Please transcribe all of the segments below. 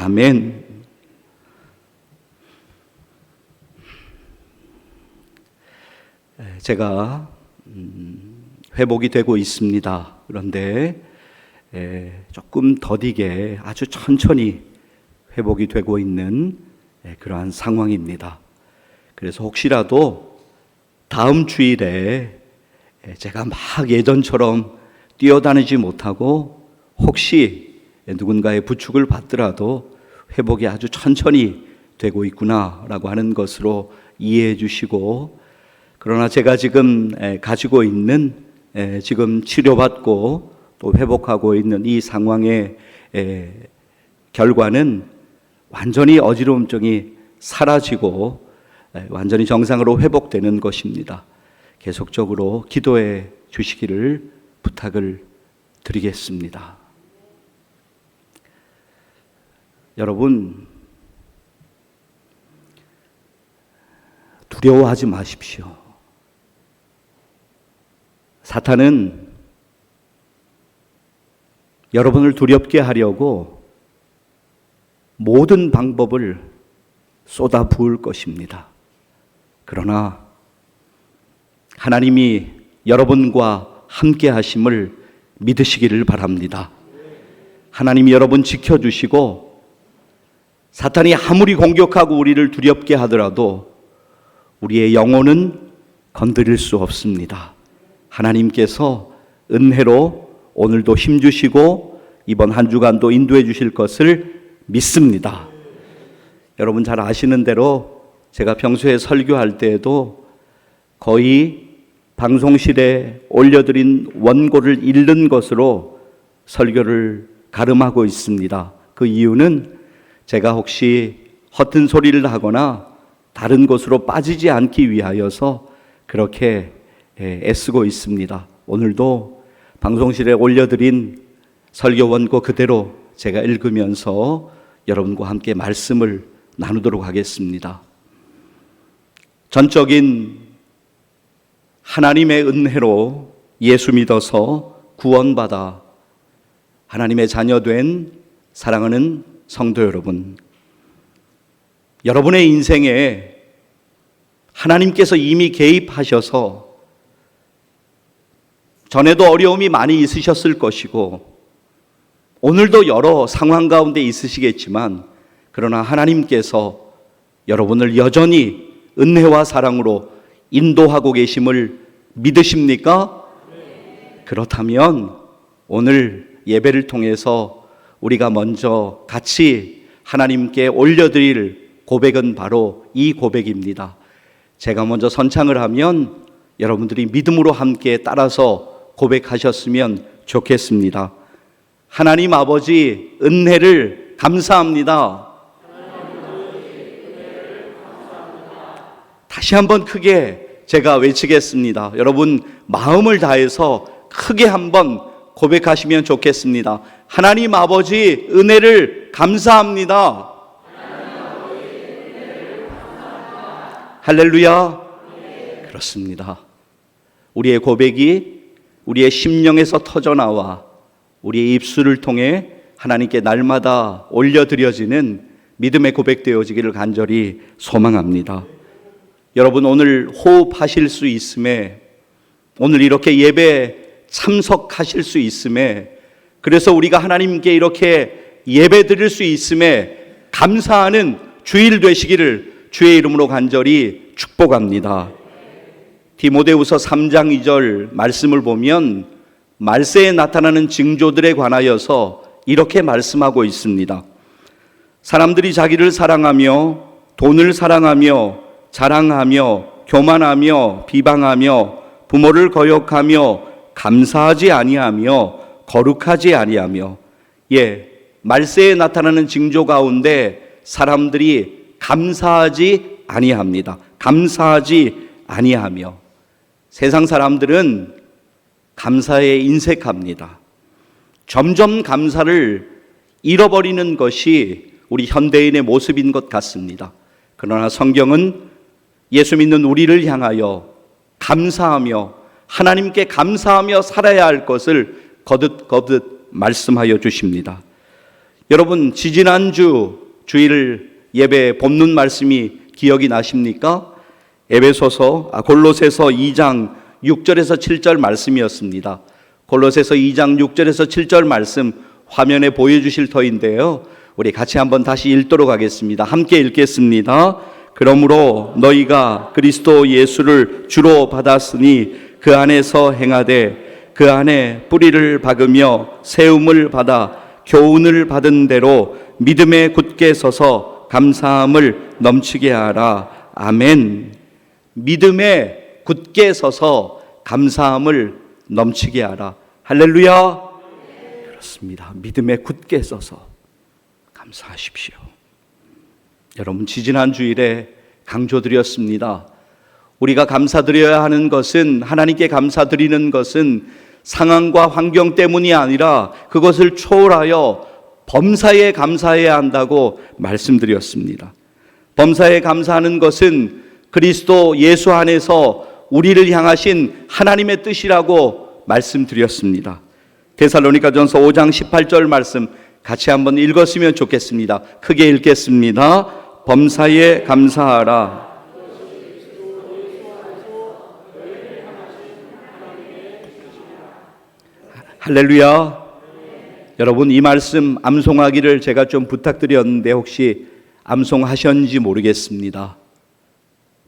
아멘. 제가 회복이 되고 있습니다. 그런데 조금 더디게 아주 천천히 회복이 되고 있는 그러한 상황입니다. 그래서 혹시라도 다음 주일에 제가 막 예전처럼 뛰어다니지 못하고 혹시 누군가의 부축을 받더라도 회복이 아주 천천히 되고 있구나라고 하는 것으로 이해해 주시고, 그러나 제가 지금 가지고 있는 지금 치료받고 또 회복하고 있는 이 상황의 결과는 완전히 어지러움증이 사라지고 완전히 정상으로 회복되는 것입니다. 계속적으로 기도해 주시기를 부탁을 드리겠습니다. 여러분, 두려워하지 마십시오. 사탄은 여러분을 두렵게 하려고 모든 방법을 쏟아 부을 것입니다. 그러나 하나님이 여러분과 함께 하심을 믿으시기를 바랍니다. 하나님이 여러분 지켜주시고 사탄이 아무리 공격하고 우리를 두렵게 하더라도 우리의 영혼은 건드릴 수 없습니다. 하나님께서 은혜로 오늘도 힘주시고 이번 한 주간도 인도해 주실 것을 믿습니다. 여러분 잘 아시는 대로 제가 평소에 설교할 때에도 거의 방송실에 올려드린 원고를 읽는 것으로 설교를 가름하고 있습니다. 그 이유는 제가 혹시 허튼 소리를 하거나 다른 곳으로 빠지지 않기 위하여서 그렇게 애쓰고 있습니다. 오늘도 방송실에 올려드린 설교 원고 그대로 제가 읽으면서 여러분과 함께 말씀을 나누도록 하겠습니다. 전적인 하나님의 은혜로 예수 믿어서 구원받아 하나님의 자녀된 사랑하는 성도 여러분, 여러분의 인생에 하나님께서 이미 개입하셔서 전에도 어려움이 많이 있으셨을 것이고 오늘도 여러 상황 가운데 있으시겠지만, 그러나 하나님께서 여러분을 여전히 은혜와 사랑으로 인도하고 계심을 믿으십니까? 네. 그렇다면 오늘 예배를 통해서 우리가 먼저 같이 하나님께 올려드릴 고백은 바로 이 고백입니다. 제가 먼저 선창을 하면 여러분들이 믿음으로 함께 따라서 고백하셨으면 좋겠습니다. 하나님 아버지 은혜를 감사합니다. 다시 한번 크게 제가 외치겠습니다. 여러분 마음을 다해서 크게 한번 고백하시면 좋겠습니다. 하나님 아버지 은혜를 감사합니다. 할렐루야. 그렇습니다. 우리의 고백이 우리의 심령에서 터져나와 우리의 입술을 통해 하나님께 날마다 올려드려지는 믿음의 고백되어지기를 간절히 소망합니다. 여러분 오늘 호흡하실 수 있음에, 오늘 이렇게 예배 참석하실 수 있음에, 그래서 우리가 하나님께 이렇게 예배 드릴 수 있음에 감사하는 주일 되시기를 주의 이름으로 간절히 축복합니다. 디모데후서 3장 2절 말씀을 보면 말세에 나타나는 징조들에 관하여서 이렇게 말씀하고 있습니다. 사람들이 자기를 사랑하며 돈을 사랑하며 자랑하며 교만하며 비방하며 부모를 거역하며 감사하지 아니하며 거룩하지 아니하며, 말세에 나타나는 징조 가운데 사람들이 감사하지 아니합니다. 감사하지 아니하며, 세상 사람들은 감사에 인색합니다. 점점 감사를 잃어버리는 것이 우리 현대인의 모습인 것 같습니다. 그러나 성경은 예수 믿는 우리를 향하여 감사하며 하나님께 감사하며 살아야 할 것을 거듭 말씀하여 주십니다. 여러분, 지지난주 주일 예배 본문 말씀이 기억이 나십니까? 골로새서 2장 6절에서 7절 말씀이었습니다. 골로새서 2장 6절에서 7절 말씀 화면에 보여주실 터인데요, 우리 같이 한번 다시 읽도록 하겠습니다. 함께 읽겠습니다. 그러므로 너희가 그리스도 예수를 주로 받았으니 그 안에서 행하되 그 안에 뿌리를 박으며 세움을 받아 교훈을 받은 대로 믿음에 굳게 서서 감사함을 넘치게 하라. 아멘. 믿음에 굳게 서서 감사함을 넘치게 하라. 할렐루야. 그렇습니다. 믿음에 굳게 서서 감사하십시오. 여러분, 지지난 주일에 강조드렸습니다. 우리가 감사드려야 하는 것은, 하나님께 감사드리는 것은 상황과 환경 때문이 아니라 그것을 초월하여 범사에 감사해야 한다고 말씀드렸습니다. 범사에 감사하는 것은 그리스도 예수 안에서 우리를 향하신 하나님의 뜻이라고 말씀드렸습니다. 데살로니가전서 5장 18절 말씀 같이 한번 읽었으면 좋겠습니다. 크게 읽겠습니다. 범사에 감사하라. 할렐루야. 여러분, 이 말씀 암송하기를 제가 좀 부탁드렸는데 혹시 암송하셨는지 모르겠습니다.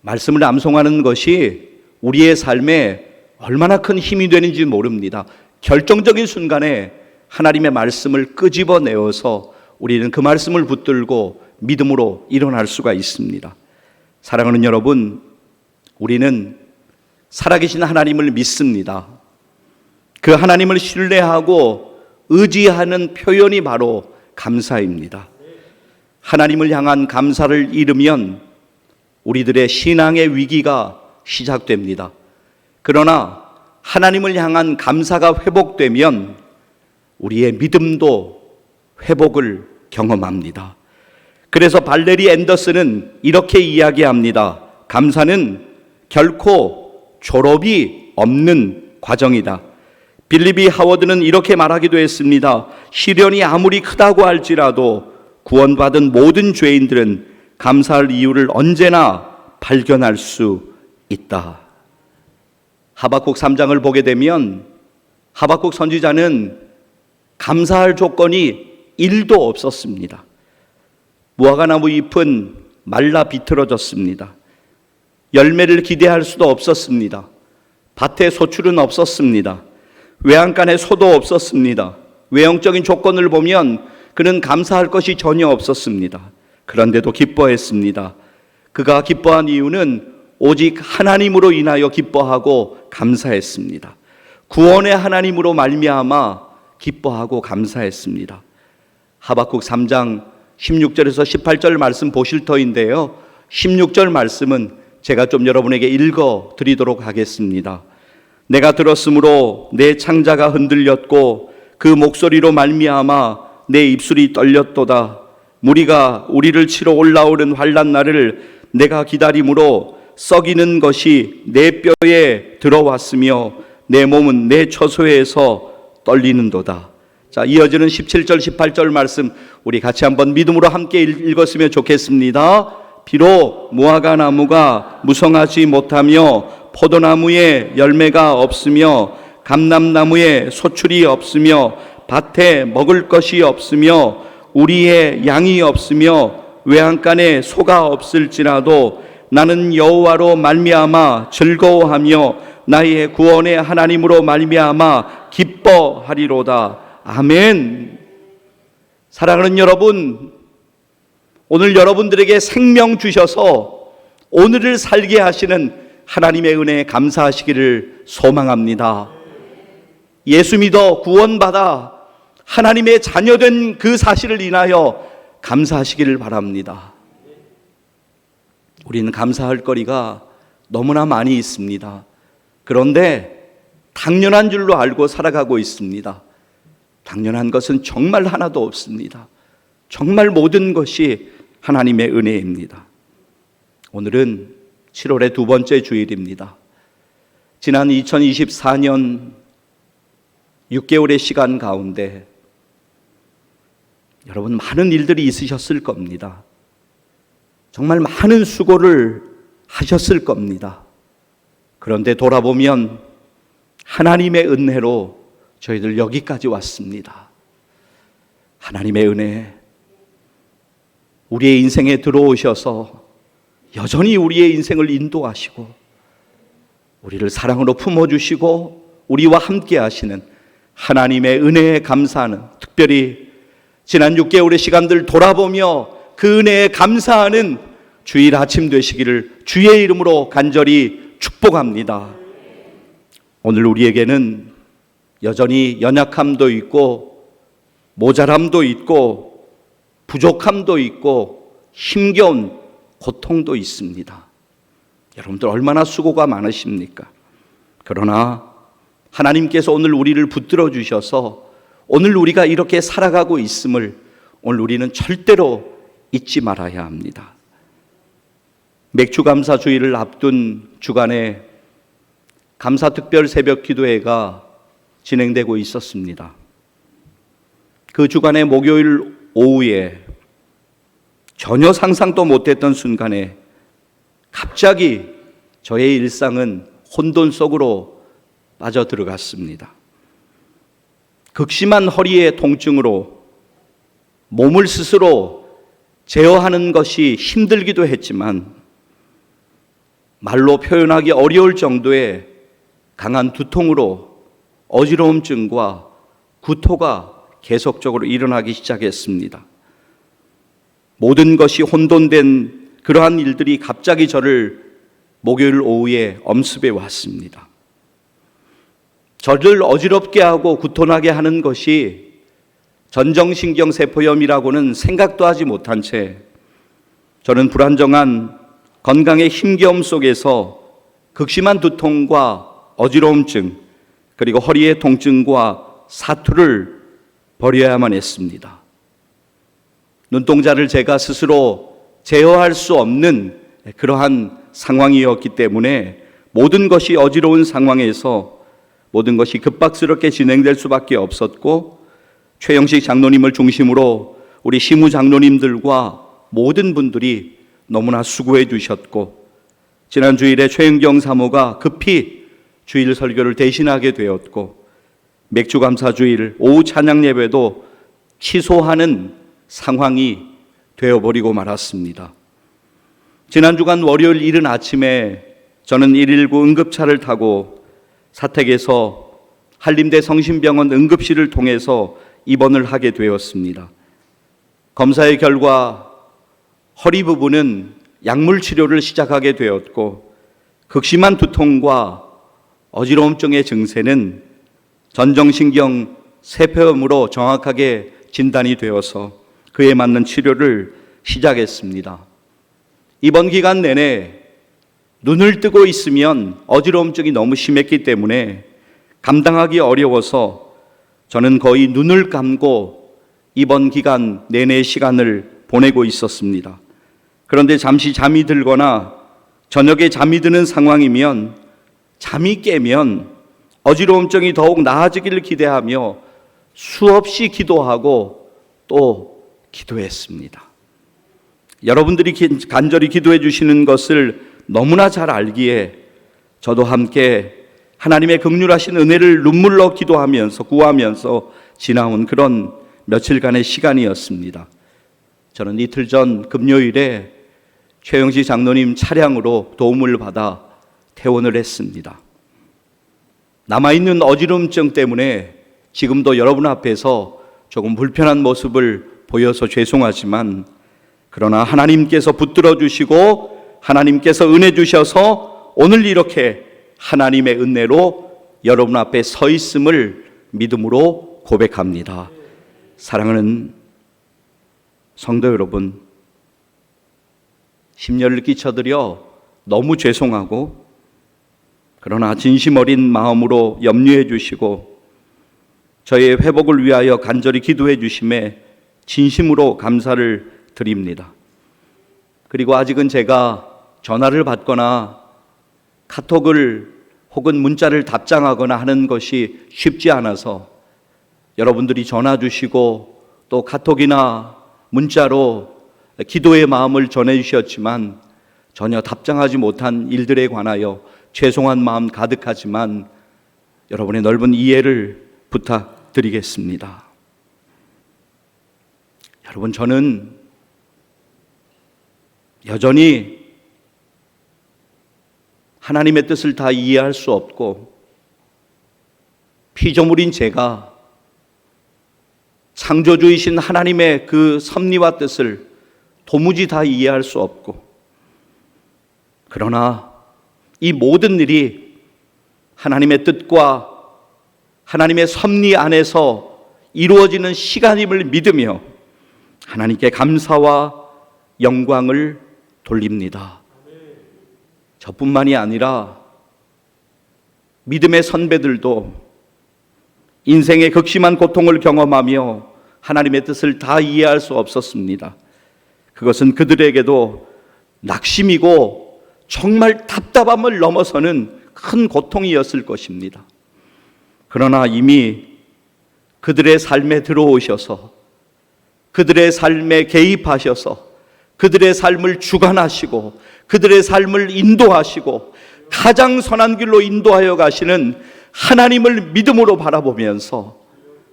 말씀을 암송하는 것이 우리의 삶에 얼마나 큰 힘이 되는지 모릅니다. 결정적인 순간에 하나님의 말씀을 끄집어내어서 우리는 그 말씀을 붙들고 믿음으로 일어날 수가 있습니다. 사랑하는 여러분, 우리는 살아계신 하나님을 믿습니다. 그 하나님을 신뢰하고 의지하는 표현이 바로 감사입니다. 하나님을 향한 감사를 잃으면 우리들의 신앙의 위기가 시작됩니다. 그러나 하나님을 향한 감사가 회복되면 우리의 믿음도 회복을 경험합니다. 그래서 발레리 앤더슨은 이렇게 이야기합니다. 감사는 결코 졸업이 없는 과정이다. 빌리비 하워드는 이렇게 말하기도 했습니다. 시련이 아무리 크다고 할지라도 구원받은 모든 죄인들은 감사할 이유를 언제나 발견할 수 있다. 하박국 3장을 보게 되면 하박국 선지자는 감사할 조건이 1도 없었습니다. 무화과나무 잎은 말라 비틀어졌습니다. 열매를 기대할 수도 없었습니다. 밭에 소출은 없었습니다. 외양간에 소도 없었습니다. 외형적인 조건을 보면 그는 감사할 것이 전혀 없었습니다. 그런데도 기뻐했습니다. 그가 기뻐한 이유는 오직 하나님으로 인하여 기뻐하고 감사했습니다. 구원의 하나님으로 말미암아 기뻐하고 감사했습니다. 하박국 3장 16절에서 18절 말씀 보실 터인데요, 16절 말씀은 제가 좀 여러분에게 읽어 드리도록 하겠습니다. 내가 들었으므로 내 창자가 흔들렸고 그 목소리로 말미암아 내 입술이 떨렸도다. 무리가 우리를 치러 올라오는 환난 날을 내가 기다림으로 썩이는 것이 내 뼈에 들어왔으며 내 몸은 내 처소에서 떨리는도다. 자, 이어지는 17절 18절 말씀 우리 같이 한번 믿음으로 함께 읽었으면 좋겠습니다. 비록 무화과 나무가 무성하지 못하며 포도나무에 열매가 없으며 감람나무에 소출이 없으며 밭에 먹을 것이 없으며 우리의 양이 없으며 외양간에 소가 없을지라도 나는 여호와로 말미암아 즐거워하며 나의 구원의 하나님으로 말미암아 기뻐하리로다. 아멘. 사랑하는 여러분, 오늘 여러분들에게 생명 주셔서 오늘을 살게 하시는 하나님의 은혜에 감사하시기를 소망합니다. 예수 믿어 구원받아 하나님의 자녀된 그 사실을 인하여 감사하시기를 바랍니다. 우리는 감사할 거리가 너무나 많이 있습니다. 그런데 당연한 줄로 알고 살아가고 있습니다. 당연한 것은 정말 하나도 없습니다. 정말 모든 것이 하나님의 은혜입니다. 오늘은 7월의 두 번째 주일입니다. 지난 2024년 6개월의 시간 가운데 여러분, 많은 일들이 있으셨을 겁니다. 정말 많은 수고를 하셨을 겁니다. 그런데 돌아보면 하나님의 은혜로 저희들 여기까지 왔습니다. 하나님의 은혜, 우리의 인생에 들어오셔서 여전히 우리의 인생을 인도하시고 우리를 사랑으로 품어주시고 우리와 함께 하시는 하나님의 은혜에 감사하는, 특별히 지난 6개월의 시간들 돌아보며 그 은혜에 감사하는 주일 아침 되시기를 주의 이름으로 간절히 축복합니다. 오늘 우리에게는 여전히 연약함도 있고 모자람도 있고 부족함도 있고 힘겨운 고통도 있습니다. 여러분들 얼마나 수고가 많으십니까? 그러나 하나님께서 오늘 우리를 붙들어 주셔서 오늘 우리가 이렇게 살아가고 있음을 오늘 우리는 절대로 잊지 말아야 합니다. 맥주감사 주일을 앞둔 주간에 감사특별 새벽 기도회가 진행되고 있었습니다. 그 주간의 목요일 오후에 전혀 상상도 못했던 순간에 갑자기 저의 일상은 혼돈 속으로 빠져들어갔습니다. 극심한 허리의 통증으로 몸을 스스로 제어하는 것이 힘들기도 했지만 말로 표현하기 어려울 정도의 강한 두통으로 어지러움증과 구토가 계속적으로 일어나기 시작했습니다. 모든 것이 혼돈된 그러한 일들이 갑자기 저를 목요일 오후에 엄습해 왔습니다. 저를 어지럽게 하고 구토나게 하는 것이 전정신경세포염이라고는 생각도 하지 못한 채 저는 불안정한 건강의 힘겨움 속에서 극심한 두통과 어지러움증, 그리고 허리의 통증과 사투를 벌여야만 했습니다. 눈동자를 제가 스스로 제어할 수 없는 그러한 상황이었기 때문에 모든 것이 어지러운 상황에서 모든 것이 급박스럽게 진행될 수밖에 없었고, 최영식 장로님을 중심으로 우리 시무 장로님들과 모든 분들이 너무나 수고해 주셨고, 지난 주일에 최은경 사모가 급히 주일 설교를 대신하게 되었고, 맥주감사 주일 오후 찬양 예배도 취소하는 상황이 되어버리고 말았습니다. 지난 주간 월요일 이른 아침에 저는 119 응급차를 타고 사택에서 한림대 성심병원 응급실을 통해서 입원을 하게 되었습니다. 검사의 결과 허리 부분은 약물 치료를 시작하게 되었고, 극심한 두통과 어지러움증의 증세는 전정신경 세포염으로 정확하게 진단이 되어서 그에 맞는 치료를 시작했습니다. 이번 기간 내내 눈을 뜨고 있으면 어지러움증이 너무 심했기 때문에 감당하기 어려워서 저는 거의 눈을 감고 이번 기간 내내 시간을 보내고 있었습니다. 그런데 잠시 잠이 들거나 저녁에 잠이 드는 상황이면 잠이 깨면 어지러움증이 더욱 나아지기를 기대하며 수없이 기도하고 또 기도했습니다. 여러분들이 간절히 기도해 주시는 것을 너무나 잘 알기에 저도 함께 하나님의 긍휼하신 은혜를 눈물로 기도하면서 구하면서 지나온 그런 며칠간의 시간이었습니다. 저는 이틀 전 금요일에 최영식 장로님 차량으로 도움을 받아 퇴원을 했습니다. 남아있는 어지러움증 때문에 지금도 여러분 앞에서 조금 불편한 모습을 보여서 죄송하지만, 그러나 하나님께서 붙들어 주시고 하나님께서 은혜 주셔서 오늘 이렇게 하나님의 은혜로 여러분 앞에 서 있음을 믿음으로 고백합니다. 사랑하는 성도 여러분, 심려를 끼쳐드려 너무 죄송하고, 그러나 진심 어린 마음으로 염려해 주시고 저의 회복을 위하여 간절히 기도해 주심에 진심으로 감사를 드립니다. 그리고 아직은 제가 전화를 받거나 카톡을 혹은 문자를 답장하거나 하는 것이 쉽지 않아서 여러분들이 전화 주시고 또 카톡이나 문자로 기도의 마음을 전해주셨지만 전혀 답장하지 못한 일들에 관하여 죄송한 마음 가득하지만 여러분의 넓은 이해를 부탁드리겠습니다. 여러분, 저는 여전히 하나님의 뜻을 다 이해할 수 없고 피조물인 제가 창조주이신 하나님의 그 섭리와 뜻을 도무지 다 이해할 수 없고, 그러나 이 모든 일이 하나님의 뜻과 하나님의 섭리 안에서 이루어지는 시간임을 믿으며 하나님께 감사와 영광을 돌립니다. 저뿐만이 아니라 믿음의 선배들도 인생의 극심한 고통을 경험하며 하나님의 뜻을 다 이해할 수 없었습니다. 그것은 그들에게도 낙심이고 정말 답답함을 넘어서는 큰 고통이었을 것입니다. 그러나 이미 그들의 삶에 들어오셔서 그들의 삶에 개입하셔서 그들의 삶을 주관하시고 그들의 삶을 인도하시고 가장 선한 길로 인도하여 가시는 하나님을 믿음으로 바라보면서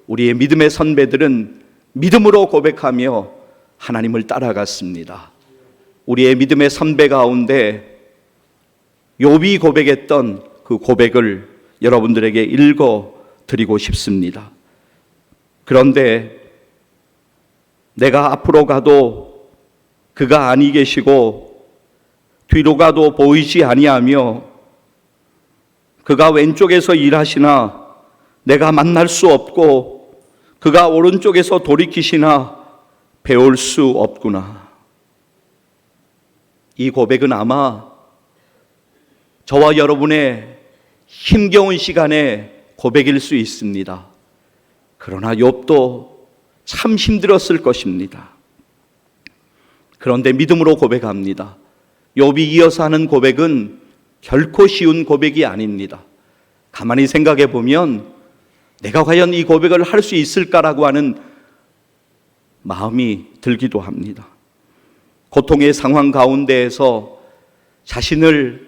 우리의 믿음의 선배들은 믿음으로 고백하며 하나님을 따라갔습니다. 우리의 믿음의 선배 가운데 욥이 고백했던 그 고백을 여러분들에게 읽어 드리고 싶습니다. 그런데 내가 앞으로 가도 그가 아니 계시고 뒤로 가도 보이지 아니하며 그가 왼쪽에서 일하시나 내가 만날 수 없고 그가 오른쪽에서 돌이키시나 배울 수 없구나. 이 고백은 아마 저와 여러분의 힘겨운 시간의 고백일 수 있습니다. 그러나 욥도 참 힘들었을 것입니다. 그런데 믿음으로 고백합니다. 욥이 이어서 하는 고백은 결코 쉬운 고백이 아닙니다. 가만히 생각해 보면 내가 과연 이 고백을 할 수 있을까라고 하는 마음이 들기도 합니다. 고통의 상황 가운데에서 자신을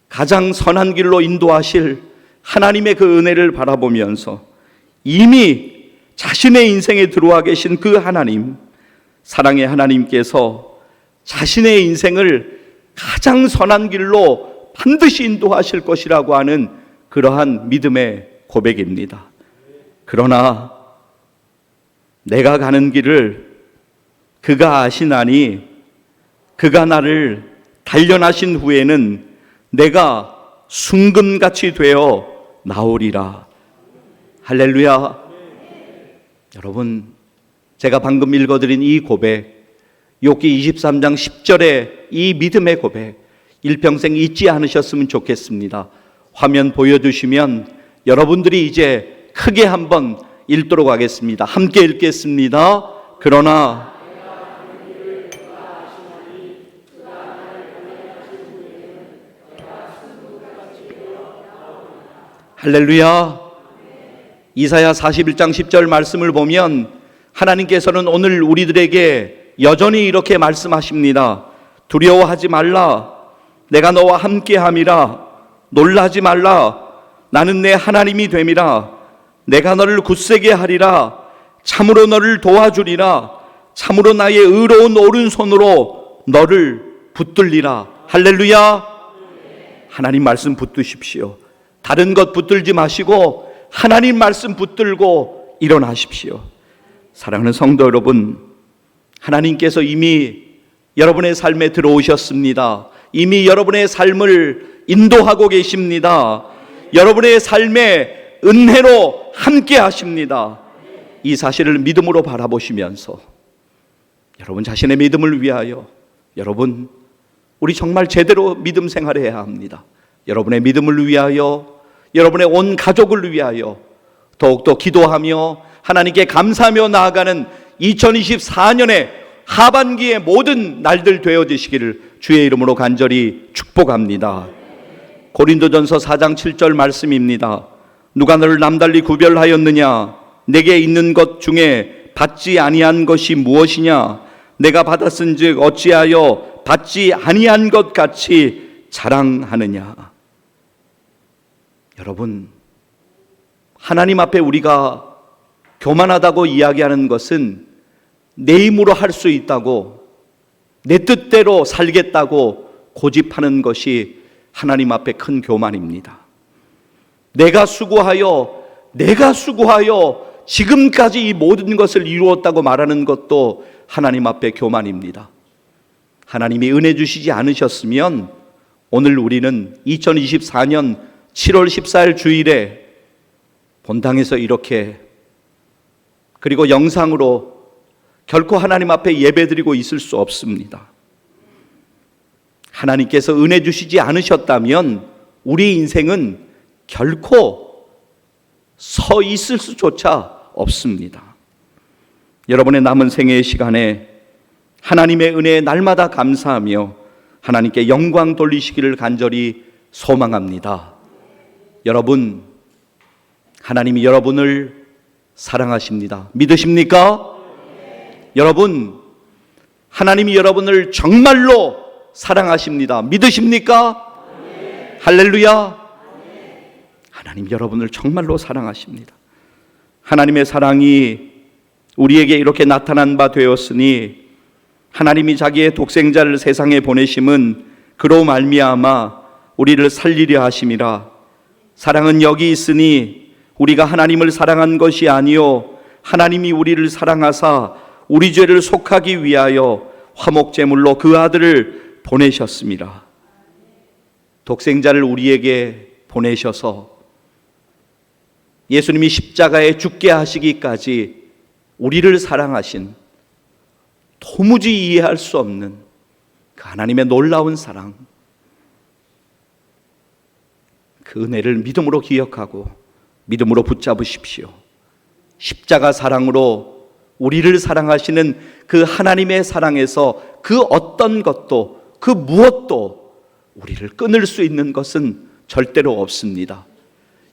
가장 선한 길로 인도하실 하나님의 그 은혜를 바라보면서 이미 자신의 인생에 들어와 계신 그 하나님, 사랑의 하나님께서 자신의 인생을 가장 선한 길로 반드시 인도하실 것이라고 하는 그러한 믿음의 고백입니다. 그러나 내가 가는 길을 그가 아시나니 그가 나를 단련하신 후에는 내가 순금같이 되어 나오리라. 할렐루야. 여러분, 제가 방금 읽어드린 이 고백, 욥기 23장 10절의 이 믿음의 고백, 일평생 잊지 않으셨으면 좋겠습니다. 화면 보여주시면 여러분들이 이제 크게 한번 읽도록 하겠습니다. 함께 읽겠습니다. 그러나 할렐루야. 이사야 41장 10절 말씀을 보면 하나님께서는 오늘 우리들에게 여전히 이렇게 말씀하십니다. 두려워하지 말라. 내가 너와 함께함이라. 놀라지 말라. 나는 내 하나님이 됨이라. 내가 너를 굳세게 하리라. 참으로 너를 도와주리라. 참으로 나의 의로운 오른손으로 너를 붙들리라. 할렐루야. 하나님 말씀 붙드십시오. 다른 것 붙들지 마시고 하나님 말씀 붙들고 일어나십시오. 사랑하는 성도 여러분, 하나님께서 이미 여러분의 삶에 들어오셨습니다. 이미 여러분의 삶을 인도하고 계십니다. 여러분의 삶에 은혜로 함께 하십니다. 이 사실을 믿음으로 바라보시면서 여러분 자신의 믿음을 위하여, 여러분 우리 정말 제대로 믿음 생활해야 합니다. 여러분의 믿음을 위하여, 여러분의 온 가족을 위하여 더욱더 기도하며 하나님께 감사하며 나아가는 2024년의 하반기의 모든 날들 되어지시기를 주의 이름으로 간절히 축복합니다. 고린도전서 4장 7절 말씀입니다. 누가 너를 남달리 구별하였느냐? 내게 있는 것 중에 받지 아니한 것이 무엇이냐? 내가 받았은즉 어찌하여 받지 아니한 것 같이 자랑하느냐? 여러분, 하나님 앞에 우리가 교만하다고 이야기하는 것은 내 힘으로 할 수 있다고, 내 뜻대로 살겠다고 고집하는 것이 하나님 앞에 큰 교만입니다. 내가 수고하여 지금까지 이 모든 것을 이루었다고 말하는 것도 하나님 앞에 교만입니다. 하나님이 은혜 주시지 않으셨으면 오늘 우리는 2024년 7월 14일 주일에 본당에서 이렇게, 그리고 영상으로 결코 하나님 앞에 예배드리고 있을 수 없습니다. 하나님께서 은혜 주시지 않으셨다면 우리 인생은 결코 서 있을 수조차 없습니다. 여러분의 남은 생애의 시간에 하나님의 은혜에 날마다 감사하며 하나님께 영광 돌리시기를 간절히 소망합니다. 여러분, 하나님이 여러분을 사랑하십니다. 믿으십니까? 여러분, 하나님이 여러분을 정말로 사랑하십니다. 믿으십니까? 할렐루야. 하나님 여러분을 정말로 사랑하십니다. 하나님의 사랑이 우리에게 이렇게 나타난 바 되었으니 하나님이 자기의 독생자를 세상에 보내심은 그로 말미암아 우리를 살리려 하심이라. 사랑은 여기 있으니 우리가 하나님을 사랑한 것이 아니요 하나님이 우리를 사랑하사 우리 죄를 속하기 위하여 화목제물로 그 아들을 보내셨습니다. 독생자를 우리에게 보내셔서 예수님이 십자가에 죽게 하시기까지 우리를 사랑하신, 도무지 이해할 수 없는 그 하나님의 놀라운 사랑, 그 은혜를 믿음으로 기억하고 믿음으로 붙잡으십시오. 십자가 사랑으로 우리를 사랑하시는 그 하나님의 사랑에서 그 어떤 것도, 그 무엇도 우리를 끊을 수 있는 것은 절대로 없습니다.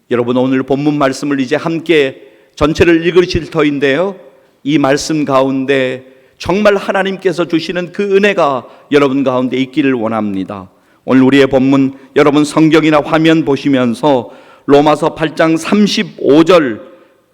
여러분, 오늘 본문 말씀을 이제 함께 전체를 읽으실 터인데요, 이 말씀 가운데 정말 하나님께서 주시는 그 은혜가 여러분 가운데 있기를 원합니다. 오늘 우리의 본문, 여러분 성경이나 화면 보시면서 로마서 8장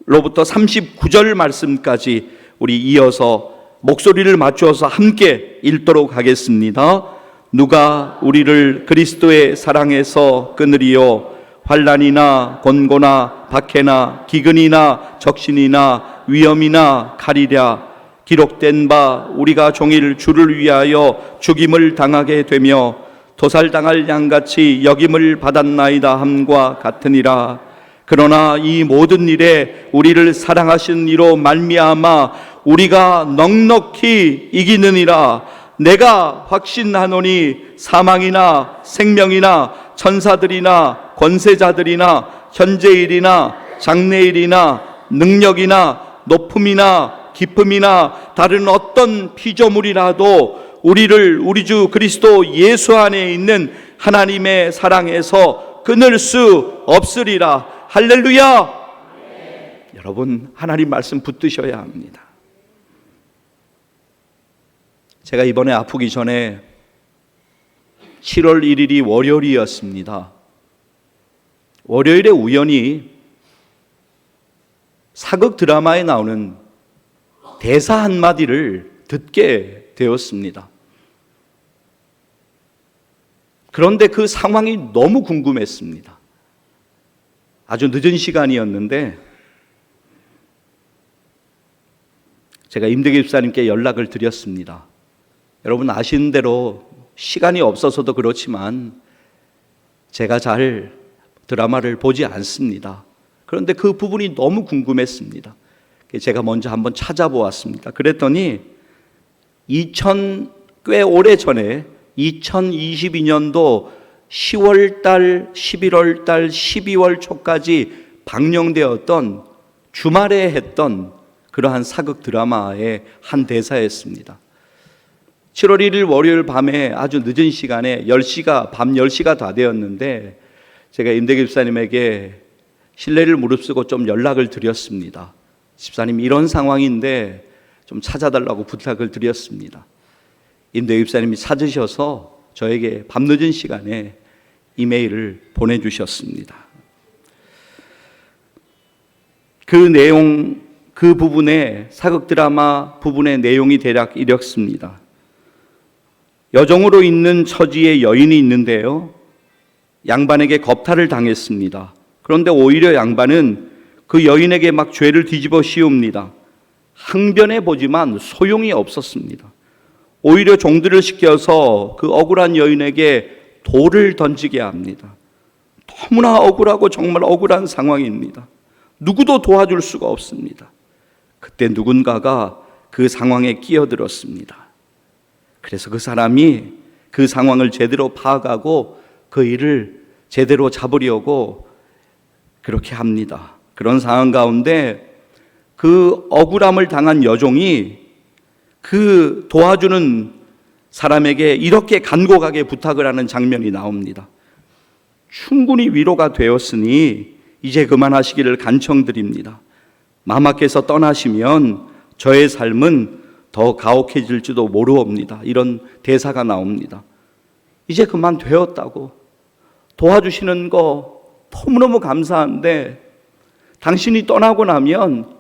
35절로부터 39절 말씀까지 우리 이어서 목소리를 맞추어서 함께 읽도록 하겠습니다. 누가 우리를 그리스도의 사랑에서 끊으리요? 환난이나 곤고나 박해나 기근이나 적신이나 위험이나 칼이랴. 기록된 바 우리가 종일 주를 위하여 죽임을 당하게 되며 도살당할 양같이 여김을 받았나이다 함과 같으니라. 그러나 이 모든 일에 우리를 사랑하신 이로 말미암아 우리가 넉넉히 이기느니라. 내가 확신하노니 사망이나 생명이나 천사들이나 권세자들이나 현재일이나 장래일이나 능력이나 높음이나 깊음이나 다른 어떤 피조물이라도 우리를 우리 주 그리스도 예수 안에 있는 하나님의 사랑에서 끊을 수 없으리라. 할렐루야. 여러분, 하나님 말씀 붙드셔야 합니다. 제가 이번에 아프기 전에 7월 1일이 월요일이었습니다. 월요일에 우연히 사극 드라마에 나오는 대사 한마디를 듣게 되었습니다. 그런데 그 상황이 너무 궁금했습니다. 아주 늦은 시간이었는데 제가 임대기 집사님께 연락을 드렸습니다. 여러분 아시는 대로 시간이 없어서도 그렇지만 제가 잘 드라마를 보지 않습니다. 그런데 그 부분이 너무 궁금했습니다. 제가 먼저 한번 찾아보았습니다. 그랬더니 꽤 오래전에 2022년도 10월달, 11월달, 12월 초까지 방영되었던 주말에 했던 그러한 사극 드라마의 한 대사였습니다. 7월 1일 월요일 밤에 아주 늦은 시간에 밤 10시가 다 되었는데 제가 임대기 집사님에게 신뢰를 무릅쓰고 좀 연락을 드렸습니다. 집사님 이런 상황인데 좀 찾아달라고 부탁을 드렸습니다. 임대희 집사님이 찾으셔서 저에게 밤늦은 시간에 이메일을 보내주셨습니다. 그 부분의 사극 드라마 부분의 내용이 대략 이렇습니다. 여정으로 있는 처지의 여인이 있는데요, 양반에게 겁탈을 당했습니다. 그런데 오히려 양반은 그 여인에게 막 죄를 뒤집어 씌웁니다. 항변해 보지만 소용이 없었습니다. 오히려 종들을 시켜서 그 억울한 여인에게 돌을 던지게 합니다. 너무나 억울하고 정말 억울한 상황입니다. 누구도 도와줄 수가 없습니다. 그때 누군가가 그 상황에 끼어들었습니다. 그래서 그 사람이 그 상황을 제대로 파악하고 그 일을 제대로 잡으려고 그렇게 합니다. 그런 상황 가운데 그 억울함을 당한 여종이 그 도와주는 사람에게 이렇게 간곡하게 부탁을 하는 장면이 나옵니다. 충분히 위로가 되었으니 이제 그만하시기를 간청드립니다. 마마께서 떠나시면 저의 삶은 더 가혹해질지도 모르옵니다. 이런 대사가 나옵니다. 이제 그만 되었다고, 도와주시는 거 너무너무 감사한데 당신이 떠나고 나면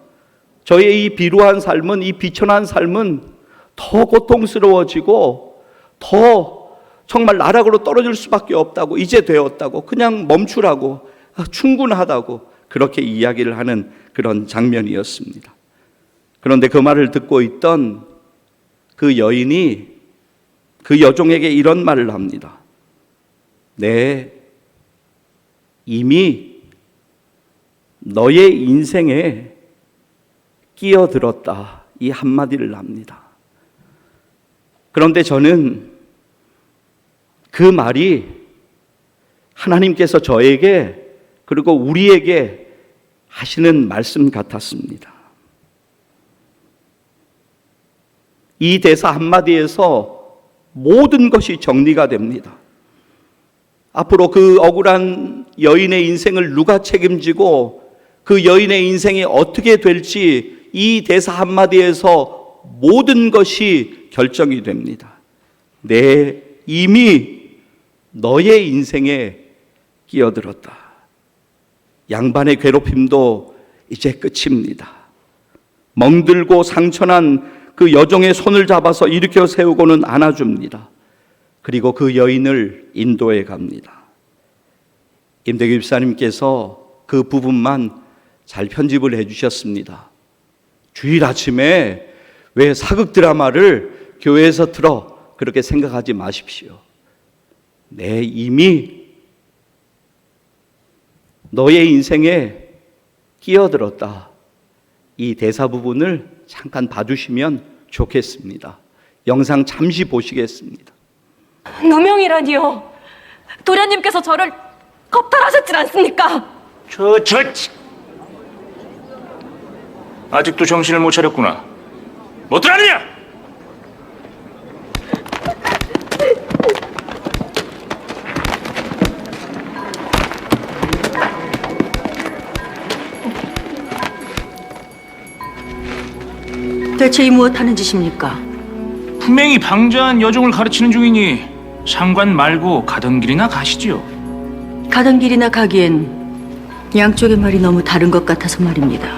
저의 이 비루한 삶은, 이 비천한 삶은 더 고통스러워지고 더 정말 나락으로 떨어질 수밖에 없다고, 이제 되었다고, 그냥 멈추라고, 충분하다고 그렇게 이야기를 하는 그런 장면이었습니다. 그런데 그 말을 듣고 있던 그 여인이 그 여종에게 이런 말을 합니다. 네, 이미 너의 인생에 끼어들었다, 이 한마디를 합니다. 그런데 저는 그 말이 하나님께서 저에게 그리고 우리에게 하시는 말씀 같았습니다. 이 대사 한마디에서 모든 것이 정리가 됩니다. 앞으로 그 억울한 여인의 인생을 누가 책임지고 그 여인의 인생이 어떻게 될지 이 대사 한마디에서 모든 것이 결정이 됩니다. 내 이미 너의 인생에 끼어들었다. 양반의 괴롭힘도 이제 끝입니다. 멍들고 상처난 그 여종의 손을 잡아서 일으켜 세우고는 안아줍니다. 그리고 그 여인을 인도해 갑니다. 임대규 집사님께서 그 부분만 잘 편집을 해주셨습니다. 주일 아침에 왜 사극 드라마를 교회에서 틀어, 그렇게 생각하지 마십시오. 내 이미 너의 인생에 끼어들었다. 이 대사 부분을 잠깐 봐주시면 좋겠습니다. 영상 잠시 보시겠습니다. 누명이라니요. 도련님께서 저를 겁탈하셨질 않습니까? 아직도 정신을 못 차렸구나. 뭐 들었느냐? 대체 이 무엇하는 짓입니까? 분명히 방자한 여종을 가르치는 중이니 상관 말고 가던 길이나 가시지요. 가던 길이나 가기엔 양쪽의 말이 너무 다른 것 같아서 말입니다.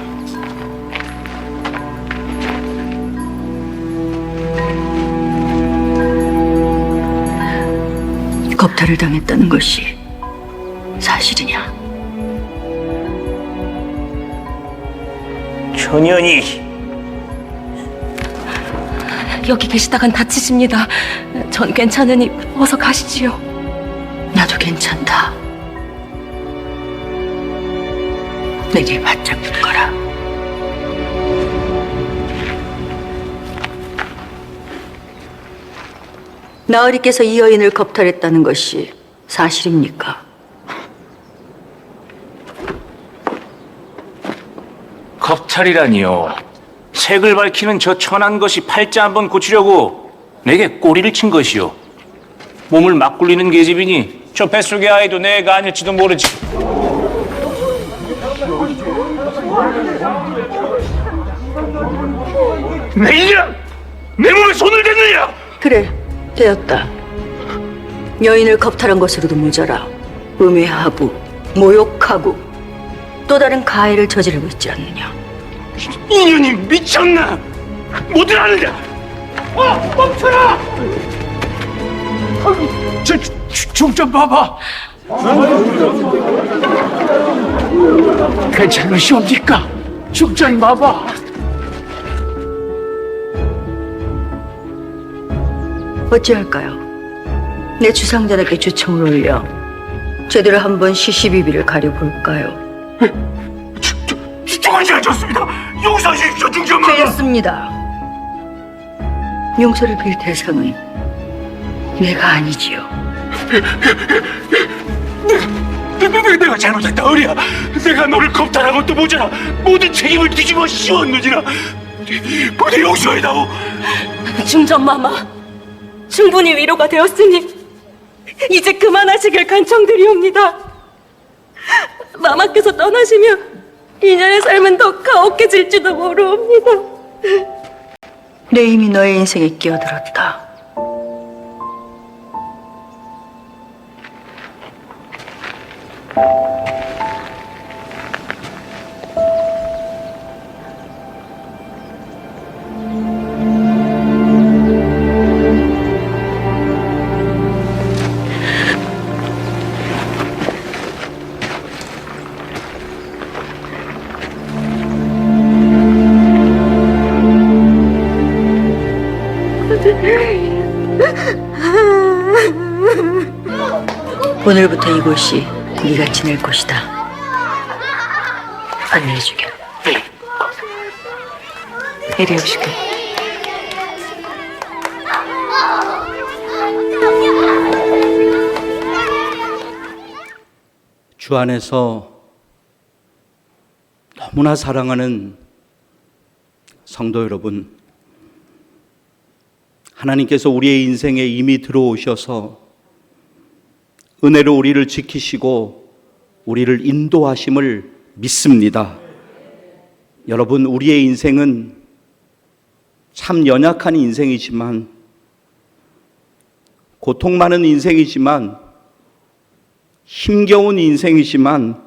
겁탈을 당했다는 것이 사실이냐? 천연이 여기 계시다간 다치십니다. 전 괜찮으니 어서 가시지요. 나도 괜찮다. 내 길 바짝 붙거라. 나으리께서 이 여인을 겁탈했다는 것이 사실입니까? 겁탈이라니요. 색을 밝히는 저 천한 것이 팔자 한번 고치려고 내게 꼬리를 친 것이요. 몸을 막 굴리는 계집이니 저 뱃속의 아이도 내가 아닐지도 모르지. 내일이랑 내 몸에 손을 댔느냐? 그래, 되었다. 여인을 겁탈한 것으로도 모자라 음해하고 모욕하고 또 다른 가해를 저지르고 있지 않느냐. 이년이 미쳤나? 뭐들 하느냐? 멈춰라! 좀 봐봐. 괜찮으시옵니까? 죽좀 봐봐. 어찌할까요? 내 주상전에게 주청을 올려 제대로 한번 시시비비를 가려볼까요? 죽은 지 좋습니다. 용서하십시오, 중전마. 되었습니다. 용서를 빌 대상은 내가 아니지요. 내가 잘못했다, 어리야. 내가 너를 겁탈한 것도 모자라 모든 책임을 뒤집어 씌웠느니라. 부디 용서해다오. 중전마마, 충분히 위로가 되었으니 이제 그만하시길 간청드리옵니다. 마마께서 떠나시면 이년의 삶은 더 가혹해질지도 모르옵니다. 내 힘이 너의 인생에 끼어들었다. 오늘부터 이곳이 네가 지낼 곳이다. 안내해주게. 이리 오시게. 주 안에서 너무나 사랑하는 성도 여러분, 하나님께서 우리의 인생에 이미 들어오셔서 은혜로 우리를 지키시고 우리를 인도하심을 믿습니다. 여러분, 우리의 인생은 참 연약한 인생이지만, 고통 많은 인생이지만, 힘겨운 인생이지만,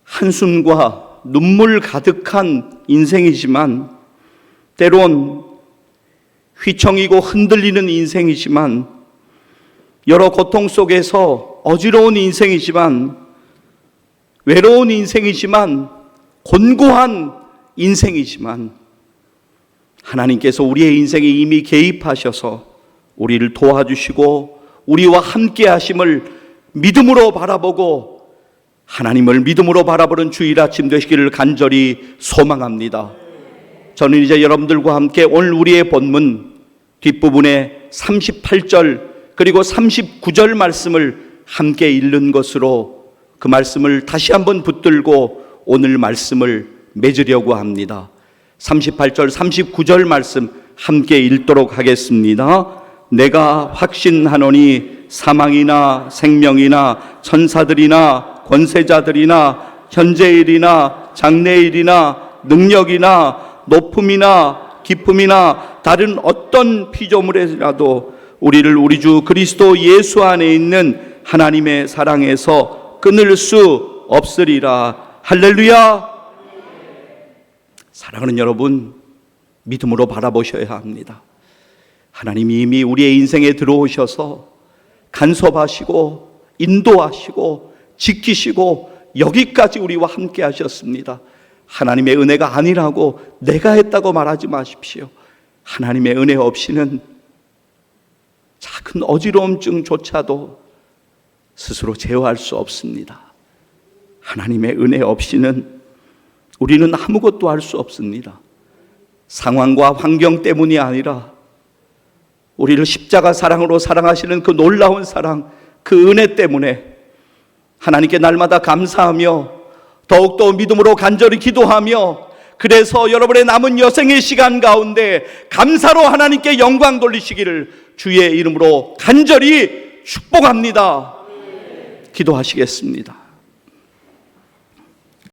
한숨과 눈물 가득한 인생이지만, 때론 휘청이고 흔들리는 인생이지만, 여러 고통 속에서 어지러운 인생이지만, 외로운 인생이지만, 곤고한 인생이지만, 하나님께서 우리의 인생에 이미 개입하셔서 우리를 도와주시고 우리와 함께 하심을 믿음으로 바라보고 하나님을 믿음으로 바라보는 주일 아침 되시기를 간절히 소망합니다. 저는 이제 여러분들과 함께 오늘 우리의 본문 뒷부분에 38절 그리고 39절 말씀을 함께 읽는 것으로 그 말씀을 다시 한번 붙들고 오늘 말씀을 맺으려고 합니다. 38절 39절 말씀 함께 읽도록 하겠습니다. 내가 확신하노니 사망이나 생명이나 천사들이나 권세자들이나 현재일이나 장래일이나 능력이나 높음이나 깊음이나 다른 어떤 피조물이라도 우리를 우리 주 그리스도 예수 안에 있는 하나님의 사랑에서 끊을 수 없으리라. 할렐루야. 사랑하는 여러분, 믿음으로 바라보셔야 합니다. 하나님이 이미 우리의 인생에 들어오셔서 간섭하시고 인도하시고 지키시고 여기까지 우리와 함께 하셨습니다. 하나님의 은혜가 아니라고 내가 했다고 말하지 마십시오. 하나님의 은혜 없이는 작은 어지러움증조차도 스스로 제어할 수 없습니다. 하나님의 은혜 없이는 우리는 아무것도 할 수 없습니다. 상황과 환경 때문이 아니라 우리를 십자가 사랑으로 사랑하시는 그 놀라운 사랑, 그 은혜 때문에 하나님께 날마다 감사하며 더욱더 믿음으로 간절히 기도하며, 그래서 여러분의 남은 여생의 시간 가운데 감사로 하나님께 영광 돌리시기를 주의 이름으로 간절히 축복합니다. 기도하시겠습니다.